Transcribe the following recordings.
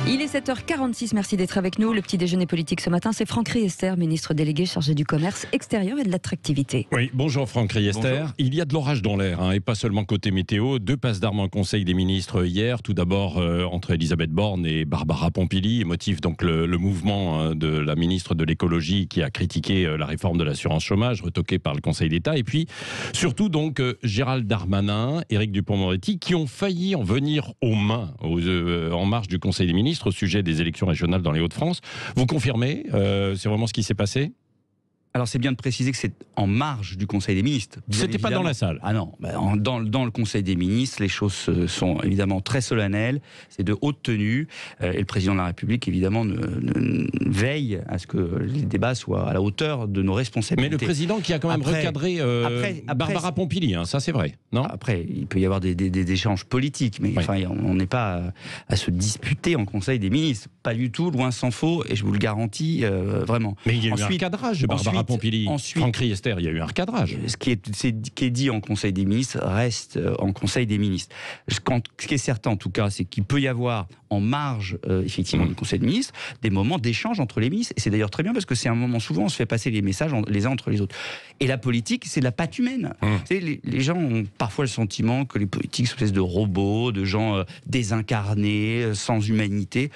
Il est 7h46, merci d'être avec nous. Le petit déjeuner politique ce matin, c'est Franck Riester, ministre délégué chargé du commerce extérieur et de l'attractivité. Oui, bonjour Franck Riester. Bonjour. Il y a de l'orage dans l'air, et pas seulement côté météo. 2 passes d'armes en Conseil des ministres hier. Tout d'abord entre Elisabeth Borne et Barbara Pompili, motif donc le mouvement de la ministre de l'écologie qui a critiqué la réforme de l'assurance chômage, retoquée par le Conseil d'État. Et puis surtout donc Gérald Darmanin, Éric Dupond-Moretti, qui ont failli en venir aux mains en marge du Conseil des ministres au sujet des élections régionales dans les Hauts-de-France. Vous confirmez c'est vraiment ce qui s'est passé ? Alors c'est bien de préciser que c'est en marge du Conseil des ministres. C'était pas dans la salle. Ah non, dans le Conseil des ministres, les choses sont évidemment très solennelles, c'est de haute tenue, et le président de la République évidemment veille à ce que les débats soient à la hauteur de nos responsabilités. Mais le président qui a quand même recadré Barbara Pompili, ça c'est vrai, non ? Après, il peut y avoir des échanges politiques, mais enfin, on n'est pas à se disputer en Conseil des ministres, pas du tout, loin s'en faut, et je vous le garantis vraiment. Mais il y a eu un recadrage de Barbara Pompili. Franck Riester, il y a eu un recadrage. Ce qui est dit en Conseil des ministres reste en Conseil des ministres. Ce qui est certain en tout cas, c'est qu'il peut y avoir en marge effectivement du Conseil des ministres des moments d'échange entre les ministres. Et c'est d'ailleurs très bien parce que c'est un moment, souvent on se fait passer les messages les uns entre les autres. Et la politique, c'est de la pâte humaine. Les gens ont parfois le sentiment que les politiques sont une espèce de robots, de gens désincarnés, sans humanité.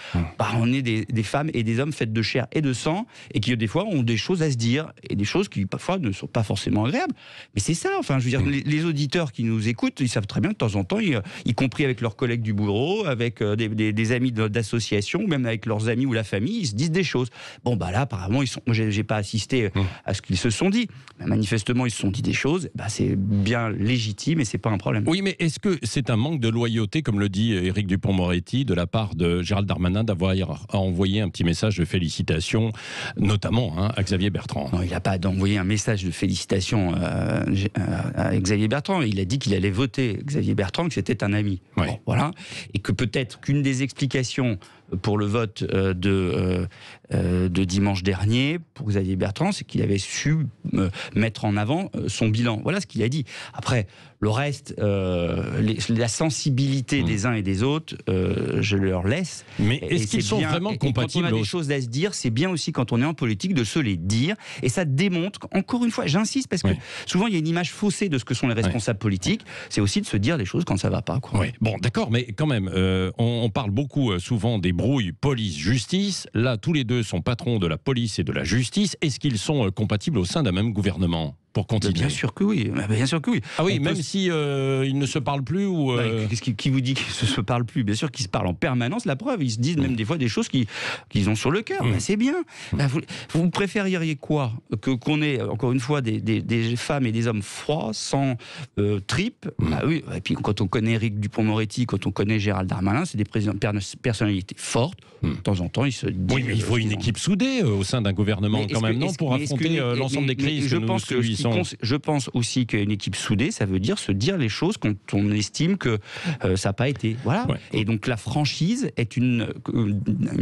On est des femmes et des hommes faits de chair et de sang et qui des fois ont des choses à se dire et des choses qui parfois ne sont pas forcément agréables. Mais c'est ça, enfin, je veux dire, les auditeurs qui nous écoutent, ils savent très bien que de temps en temps, y compris avec leurs collègues du bureau, avec des amis d'association, même avec leurs amis ou la famille, ils se disent des choses. Bon, là, apparemment, moi, j'ai pas assisté à ce qu'ils se sont dit. Mais manifestement, ils se sont dit des choses. C'est bien légitime et c'est pas un problème. Oui, mais est-ce que c'est un manque de loyauté, comme le dit Éric Dupond-Moretti, de la part de Gérald Darmanin d'avoir envoyé un petit message de félicitations, notamment à Xavier Bertrand ? Non, il n'a pas envoyé un message de félicitations à Xavier Bertrand. Il a dit qu'il allait voter Xavier Bertrand, que c'était un ami. Oui. Bon, voilà. Et que peut-être qu'une des explications pour le vote de dimanche dernier pour Xavier Bertrand, c'est qu'il avait su mettre en avant son bilan. Voilà ce qu'il a dit. Après, le reste, la sensibilité des uns et des autres, je leur laisse. Mais est-ce qu'ils sont vraiment compatibles ? Quand on a des choses à se dire, c'est bien aussi quand on est en politique de se les dire. Et ça démontre, encore une fois, j'insiste, parce que souvent il y a une image faussée de ce que sont les responsables politiques. C'est aussi de se dire les choses quand ça ne va pas. Oui. Bon, d'accord, mais quand même, on parle beaucoup souvent des brouilles police-justice. Là, tous les deux sont patrons de la police et de la justice. Est-ce qu'ils sont compatibles au sein d'un même gouvernement ? Pour continuer. Bien sûr que oui. Bien sûr que oui. Ah oui, même si ils ne se parlent plus ou. Qui vous dit qu'ils ne se parlent plus ? Bien sûr qu'ils se parlent en permanence. La preuve, ils se disent même des fois des choses qu'ils ont sur le cœur. C'est bien. Vous préféreriez quoi ? Qu'on ait encore une fois des femmes et des hommes froids, sans tripes. Oui. Et puis quand on connaît Éric Dupond-Moretti, quand on connaît Gérald Darmanin, c'est des personnalités fortes. De temps en temps, ils se disent. Oui, mais il faut une équipe soudée au sein d'un gouvernement quand même, non, pour affronter l'ensemble des crises que nous subissons. Je pense aussi qu'une équipe soudée, ça veut dire se dire les choses quand on estime que ça n'a pas été. Voilà. Ouais. Et donc la franchise est une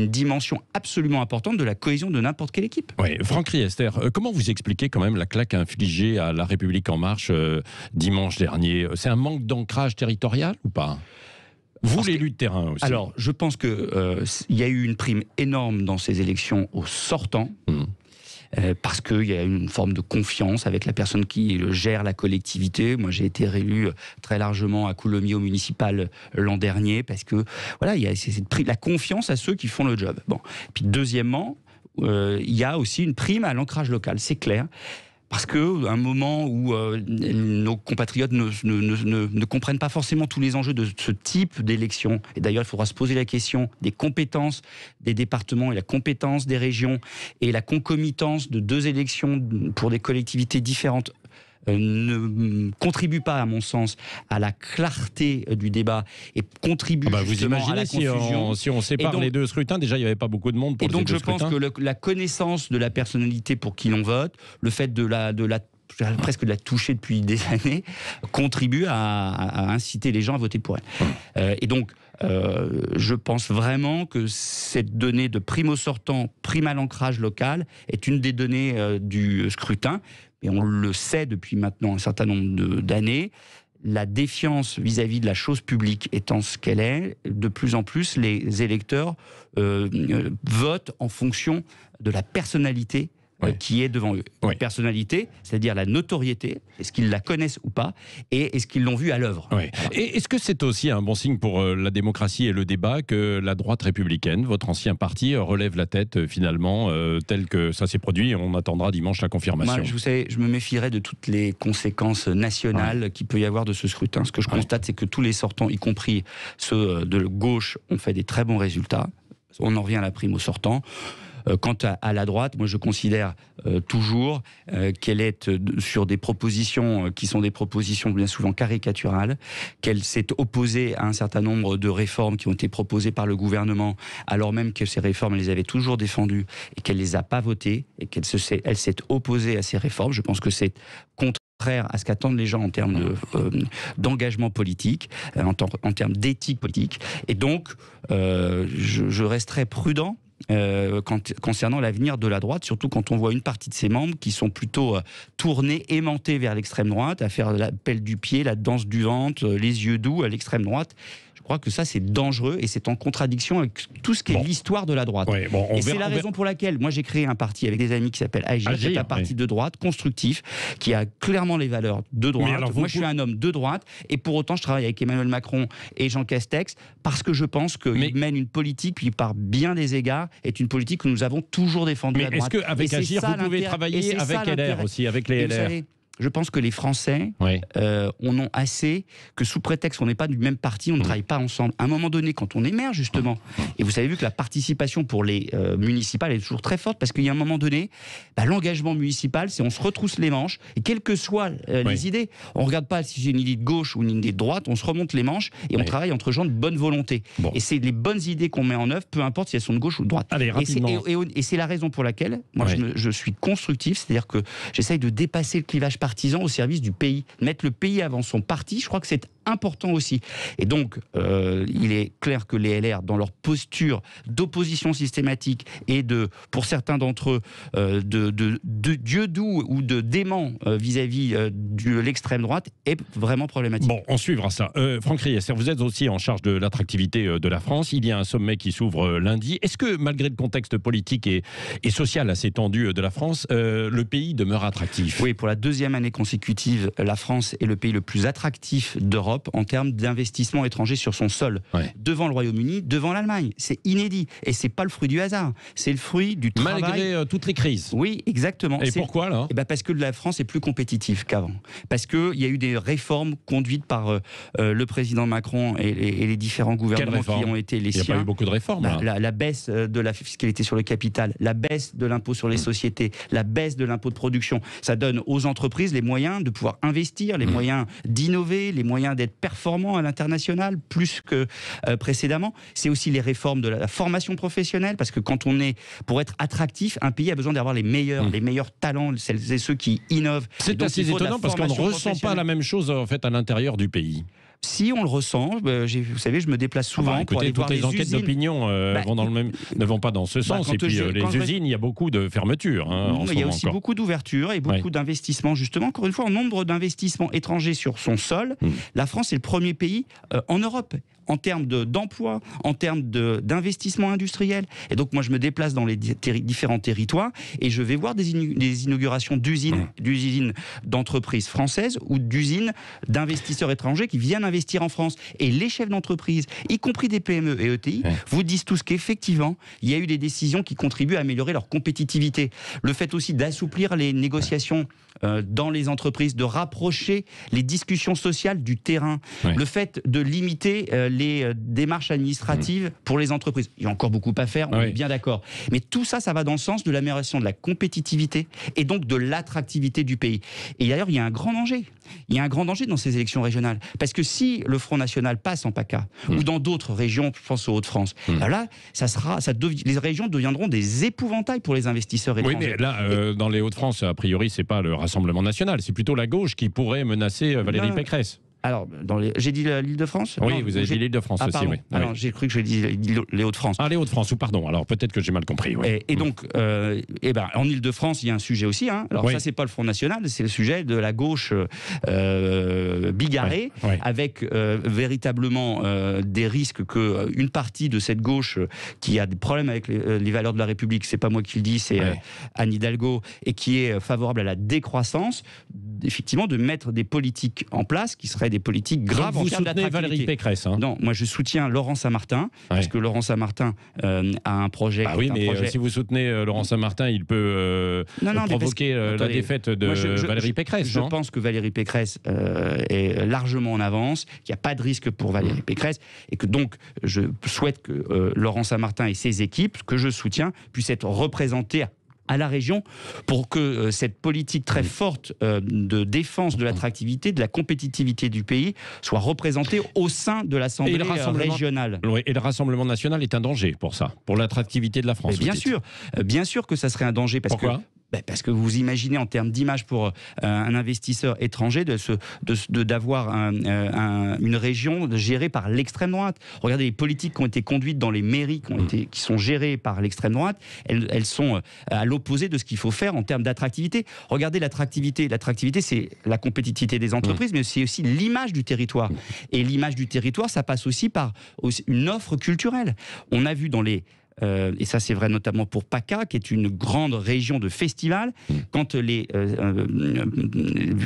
dimension absolument importante de la cohésion de n'importe quelle équipe. Oui, Franck Riester, comment vous expliquez quand même la claque infligée à La République En Marche dimanche dernier ? C'est un manque d'ancrage territorial ou pas ? Vous, l'élu de terrain aussi. Alors, je pense qu'il y a eu une prime énorme dans ces élections au sortant. Parce qu'il y a une forme de confiance avec la personne qui gère la collectivité. Moi, j'ai été réélu très largement à Coulommiers au municipal l'an dernier, parce que voilà, il y a la confiance à ceux qui font le job. Bon. Puis deuxièmement, il y a aussi une prime à l'ancrage local, c'est clair. Parce qu'à un moment où nos compatriotes ne comprennent pas forcément tous les enjeux de ce type d'élection, et d'ailleurs il faudra se poser la question des compétences des départements et la compétence des régions, et la concomitance de 2 élections pour des collectivités différentes ne contribue pas, à mon sens, à la clarté du débat et contribue justement à la confusion. Si on sépare les 2 scrutins, déjà il n'y avait pas beaucoup de monde pour les 2 scrutins. Et donc je pense que la connaissance de la personnalité pour qui l'on vote, le fait presque de la toucher depuis des années, contribue à inciter les gens à voter pour elle. Et donc, je pense vraiment que cette donnée de primo sortant, prime à l'ancrage local, est une des données du scrutin. Et on le sait depuis maintenant un certain nombre d'années. la défiance vis-à-vis de la chose publique étant ce qu'elle est, de plus en plus, les électeurs votent en fonction de la personnalité qui est devant eux. La personnalité, c'est-à-dire la notoriété, est-ce qu'ils la connaissent ou pas, et est-ce qu'ils l'ont vue à l'œuvre. Et est-ce que c'est aussi un bon signe pour la démocratie et le débat que la droite républicaine, votre ancien parti, relève la tête finalement, tel que ça s'est produit, et on attendra dimanche la confirmation? Moi, vous savez, je me méfierais de toutes les conséquences nationales qu'il peut y avoir de ce scrutin. Ce que je constate, c'est que tous les sortants, y compris ceux de gauche, ont fait des très bons résultats. On en revient à la prime aux sortants. Quant à la droite, moi je considère toujours qu'elle est sur des propositions qui sont des propositions bien souvent caricaturales, qu'elle s'est opposée à un certain nombre de réformes qui ont été proposées par le gouvernement, alors même que ces réformes, elle les avait toujours défendues et qu'elle les a pas votées, et qu'elle s'est opposée à ces réformes. Je pense que c'est contraire à ce qu'attendent les gens en termes d'engagement politique, en termes d'éthique politique. Et donc, je resterai prudent concernant l'avenir de la droite, surtout quand on voit une partie de ses membres qui sont plutôt tournés, aimantés vers l'extrême droite, à faire la pelle du pied, la danse du ventre, les yeux doux à l'extrême droite. Je crois que ça, c'est dangereux et c'est en contradiction avec tout ce qui est l'histoire de la droite. Et c'est la raison pour laquelle moi j'ai créé un parti avec des amis qui s'appelle Agir, qui est un parti de droite, constructif, qui a clairement les valeurs de droite. Moi, je suis un homme de droite et pour autant, je travaille avec Emmanuel Macron et Jean Castex parce que je pense qu'ils mènent une politique qui, par bien des égards, est une politique que nous avons toujours défendue à droite. Mais est-ce qu'avec Agir, vous pouvez travailler avec LR aussi, avec les LR? Je pense que les Français en ont assez, que sous prétexte qu'on n'est pas du même parti, on ne travaille pas ensemble. À un moment donné, quand on émerge justement, et vous avez vu que la participation pour les municipales est toujours très forte, parce qu'il y a un moment donné, l'engagement municipal, c'est on se retrousse les manches, et quelles que soient les idées, on ne regarde pas si c'est une idée de gauche ou une idée de droite, on se remonte les manches, et on travaille entre gens de bonne volonté. Et c'est les bonnes idées qu'on met en œuvre, peu importe si elles sont de gauche ou de droite. Allez, rapidement. Et c'est la raison pour laquelle, moi je suis constructif, c'est-à-dire que j'essaye de dépasser le clivage partisan au service du pays, mettre le pays avant son parti. Je crois que c'est important aussi. Et donc, il est clair que les LR, dans leur posture d'opposition systématique et pour certains d'entre eux, de dieu doux ou de dément vis-à-vis de l'extrême droite, est vraiment problématique. Bon, on suivra ça. Franck Riester, vous êtes aussi en charge de l'attractivité de la France. Il y a un sommet qui s'ouvre lundi. Est-ce que, malgré le contexte politique et social assez tendu de la France, le pays demeure attractif? Oui, pour la deuxième année consécutive, la France est le pays le plus attractif d'Europe en termes d'investissement étranger sur son sol, devant le Royaume-Uni, devant l'Allemagne. C'est inédit et c'est pas le fruit du hasard, c'est le fruit du travail. Malgré toutes les crises. Oui, exactement. Et pourquoi là? Parce que la France est plus compétitive qu'avant. Parce qu'il y a eu des réformes conduites par le président Macron et les différents gouvernements qui ont été les siens. Il n'y a pas eu beaucoup de réformes. La baisse de la fiscalité sur le capital, la baisse de l'impôt sur les sociétés, la baisse de l'impôt de production. Ça donne aux entreprises les moyens de pouvoir investir, les moyens d'innover, les moyens d'être performants à l'international plus que précédemment. C'est aussi les réformes de la formation professionnelle, parce que pour être attractif, un pays a besoin d'avoir les meilleurs talents, celles et ceux qui innovent. C'est assez étonnant parce qu'on ne ressent pas la même chose en fait à l'intérieur du pays. Si on le ressent, vous savez, je me déplace souvent pour aller voir les usines. Toutes les enquêtes d'opinion ne vont pas dans ce sens. Et puis les usines, il y a beaucoup de fermetures. Il y a aussi beaucoup d'ouvertures et beaucoup d'investissements. Justement, encore une fois, en nombre d'investissements étrangers sur son sol, la France est le premier pays en Europe en termes d'emploi, en termes d'investissement industriel. Et donc, moi, je me déplace dans les différents territoires et je vais voir des inaugurations d'usines d'entreprises françaises ou d'usines d'investisseurs étrangers qui viennent investir en France. Et les chefs d'entreprise, y compris des PME et ETI, vous disent tous qu'effectivement, il y a eu des décisions qui contribuent à améliorer leur compétitivité. Le fait aussi d'assouplir les négociations dans les entreprises, de rapprocher les discussions sociales du terrain, le fait de limiter les démarches administratives pour les entreprises. Il y a encore beaucoup à faire, on est bien d'accord. Mais tout ça, ça va dans le sens de l'amélioration de la compétitivité et donc de l'attractivité du pays. Et d'ailleurs, il y a un grand danger. Il y a un grand danger dans ces élections régionales. Parce que si le Front National passe en PACA, ou dans d'autres régions, je pense aux Hauts-de-France, là, les régions deviendront des épouvantails pour les investisseurs étrangers. Oui, mais là, dans les Hauts-de-France, a priori, c'est pas le Rassemblement National, c'est plutôt la gauche qui pourrait menacer Valérie Pécresse. Alors, j'ai dit l'Île-de-France ? Oui, non, vous avez dit l'Île-de-France aussi. pardon. Oui. Alors, j'ai cru que j'ai dit les Hauts-de-France. Ah, les Hauts-de-France, ou pardon, alors peut-être que j'ai mal compris. Oui. Et donc, en Île-de-France, il y a un sujet aussi. Alors, ça, c'est pas le Front National, c'est le sujet de la gauche bigarrée, avec véritablement des risques qu'une partie de cette gauche qui a des problèmes avec les valeurs de la République, c'est pas moi qui le dis, c'est Anne Hidalgo, et qui est favorable à la décroissance, effectivement, de mettre des politiques en place qui seraient des politiques graves en termes d'attractivité. Vous soutenez Valérie Pécresse, hein ? Non, moi je soutiens Laurent Saint-Martin, parce que Laurent Saint-Martin a un projet... Ah oui, mais si vous soutenez Laurent Saint-Martin, il peut provoquer la défaite de Valérie Pécresse, je pense que Valérie Pécresse est largement en avance, qu'il n'y a pas de risque pour Valérie Pécresse, et que donc je souhaite que Laurent Saint-Martin et ses équipes, que je soutiens, puissent être représentés à la région pour que cette politique très forte de défense de l'attractivité, de la compétitivité du pays soit représentée au sein de l'Assemblée régionale. Oui, et le Rassemblement national est un danger pour ça, pour l'attractivité de la France. Mais bien sûr que ça serait un danger. Pourquoi ? Parce que vous imaginez en termes d'image pour un investisseur étranger d'avoir une région gérée par l'extrême droite. Regardez les politiques qui ont été conduites dans les mairies qui sont gérées par l'extrême droite. Elles sont à l'opposé de ce qu'il faut faire en termes d'attractivité. Regardez l'attractivité. L'attractivité, c'est la compétitivité des entreprises, mais c'est aussi l'image du territoire. Et l'image du territoire, ça passe aussi par une offre culturelle. On a vu dans les... et ça c'est vrai notamment pour PACA, qui est une grande région de festivals, quand les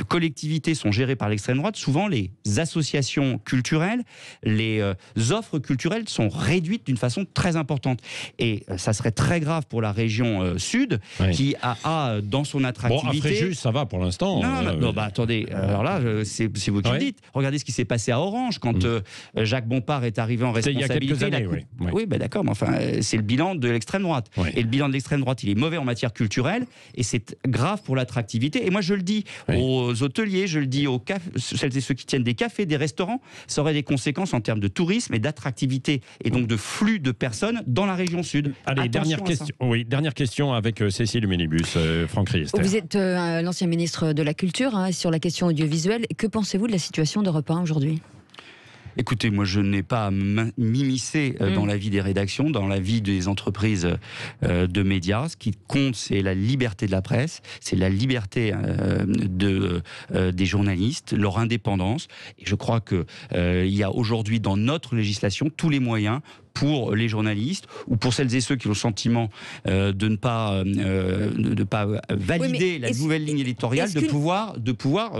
collectivités sont gérées par l'extrême droite, souvent les associations culturelles, les offres culturelles sont réduites d'une façon très importante. Et ça serait très grave pour la région sud, qui a dans son attractivité... Bon, à Fréjus, ça va pour l'instant. Non, attendez, alors là, c'est vous qui le dites. Regardez ce qui s'est passé à Orange, quand Jacques Bompard est arrivé en responsabilité. Il y a quelques années, oui, d'accord, mais enfin, c'est le bilan de l'extrême droite. Et le bilan de l'extrême droite, il est mauvais en matière culturelle, et c'est grave pour l'attractivité. Et moi, je le dis aux hôteliers, je le dis aux celles et ceux qui tiennent des cafés, des restaurants, ça aurait des conséquences en termes de tourisme et d'attractivité, et donc de flux de personnes dans la région sud. Allez, dernière question avec Cécile Ménibus, Franck Riester. Vous êtes l'ancien ministre de la Culture, sur la question audiovisuelle. Que pensez-vous de la situation d'Europe 1 aujourd'hui ? Écoutez, moi je n'ai pas à m'immiscer dans la vie des rédactions, dans la vie des entreprises de médias. Ce qui compte, c'est la liberté de la presse, c'est la liberté des journalistes, leur indépendance. Et je crois qu'il y a aujourd'hui dans notre législation tous les moyens pour les journalistes ou pour celles et ceux qui ont le sentiment de ne pas valider la nouvelle ligne éditoriale, de pouvoir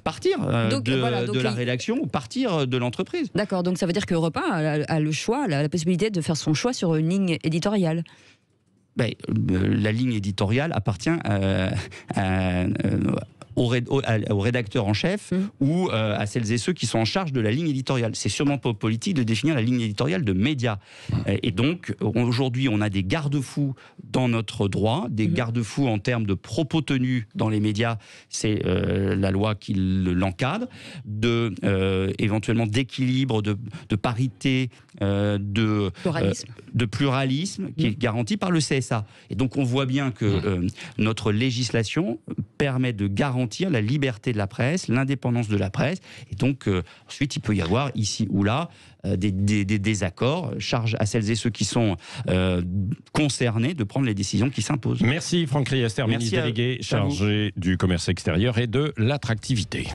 partir de la rédaction ou partir de l'entreprise. D'accord, donc ça veut dire qu'Europe 1 a le choix, la possibilité de faire son choix sur une ligne éditoriale. La ligne éditoriale appartient au rédacteur en chef ou à celles et ceux qui sont en charge de la ligne éditoriale. C'est sûrement pas politique de définir la ligne éditoriale de médias. Et donc, aujourd'hui, on a des garde-fous dans notre droit, des garde-fous en termes de propos tenus dans les médias, c'est la loi qui l'encadre, éventuellement d'équilibre, de parité, de pluralisme qui est garanti par le CSA. Et donc, on voit bien que notre législation permet de garantir la liberté de la presse, l'indépendance de la presse, et donc ensuite il peut y avoir ici ou là des désaccords. Charge à celles et ceux qui sont concernés de prendre les décisions qui s'imposent. Merci Franck Riester, ministre délégué chargé du commerce extérieur et de l'attractivité.